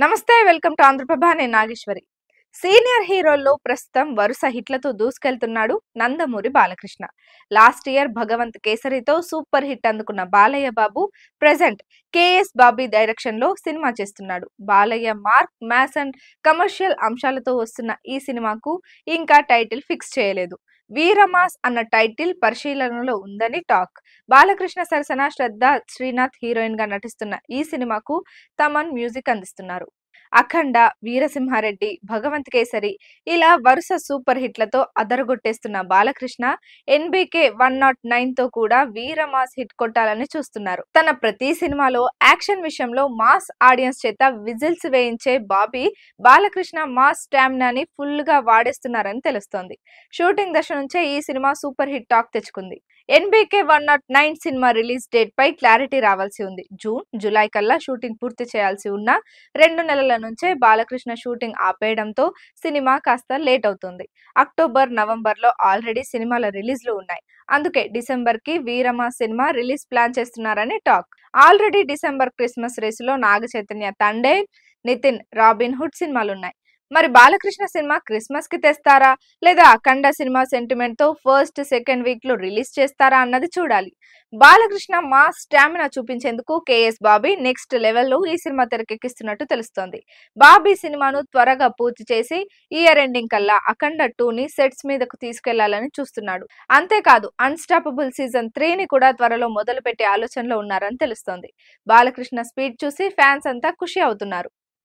నమస్తే welcome to Andhraprabha నేను Nageswari. Senior హీరోల్లో ప్రస్తుతం వరుస హిట్లతో దూసుకెళ్తున్నాడు నందమూరి బాలకృష్ణ. లాస్ట్ ఇయర్ భగవంత్ కేసరితో సూపర్ హిట్ అందుకున్న Balayya Babu present KS Bobby direction లో సినిమా చేస్తున్నాడు. Balayya mark mass and commercial అంశాలతో వస్తున్న ఈ సినిమాకు ఇంకా టైటిల్ ఫిక్స్ చేయలేదు. వీరమాస్ అన్న టైటిల్ పరిశీలనలో ఉందని టాక్. బాలకృష్ణ సరసన శ్రద్ధ శ్రీనాథ్ హీరోయిన్ గా నటిస్తున్న ఈ సినిమాకు తమన్ మ్యూజిక్ అందిస్తున్నారు. అఖండ, వీరసింహారెడ్డి, భగవంత్ కేసరి ఇలా వరుస సూపర్ హిట్లతో అదరగొట్టేస్తున్న బాలకృష్ణ ఎన్బికే 109 తో కూడా వీరమాస్ హిట్ కొట్టాలని చూస్తున్నారు. తన ప్రతి సినిమాలో యాక్షన్ విషయంలో మాస్ ఆడియన్స్ చేత విజిల్స్ వేయించే బాబీ బాలకృష్ణ మాస్ స్టామినాని ఫుల్ గా వాడేస్తున్నారని తెలుస్తోంది. షూటింగ్ దశ నుంచే ఈ సినిమా సూపర్ హిట్ టాక్ తెచ్చుకుంది. ఎన్బికే 109 సినిమా రిలీజ్ డేట్ పై క్లారిటీ రావాల్సి ఉంది. జూన్, జూలై కల్లా షూటింగ్ పూర్తి చేయాల్సి ఉన్న 2 నెలల నుంచే బాలకృష్ణ షూటింగ్ ఆపేయడంతో సినిమా కాస్త లేట్ అవుతుంది. అక్టోబర్, నవంబర్ లో ఆల్రెడీ సినిమాల రిలీజ్లు ఉన్నాయి. అందుకే డిసెంబర్ కి వీరమ సినిమా రిలీజ్ ప్లాన్ చేస్తున్నారని టాక్. ఆల్రెడీ డిసెంబర్ క్రిస్మస్ రేసులో నాగ చైతన్య తండే, నితిన్, రాబిన్ హుడ్ సినిమాలున్నాయి. మరి బాలకృష్ణ సినిమా క్రిస్మస్ కి తెస్తారా లేదా అఖండ సినిమా సెంటిమెంట్ తో ఫస్ట్, సెకండ్ వీక్ లో రిలీజ్ చేస్తారా అన్నది చూడాలి. బాలకృష్ణ మాస్ స్టామినా చూపించేందుకు కేఎస్ బాబీ నెక్స్ట్ లెవెల్లో ఈ సినిమా తెరకెక్కిస్తున్నట్టు తెలుస్తోంది. బాబీ సినిమాను త్వరగా పూర్తి చేసి ఇయర్ ఎండింగ్ కల్లా అఖండ 2ని సెట్స్ మీదకు తీసుకెళ్లాలని చూస్తున్నాడు. అంతేకాదు అన్స్టాపబుల్ సీజన్ 3ని కూడా త్వరలో మొదలు పెట్టే ఆలోచనలో ఉన్నారని తెలుస్తోంది. బాలకృష్ణ స్పీడ్ చూసి ఫ్యాన్స్ అంతా ఖుషి అవుతున్నారు.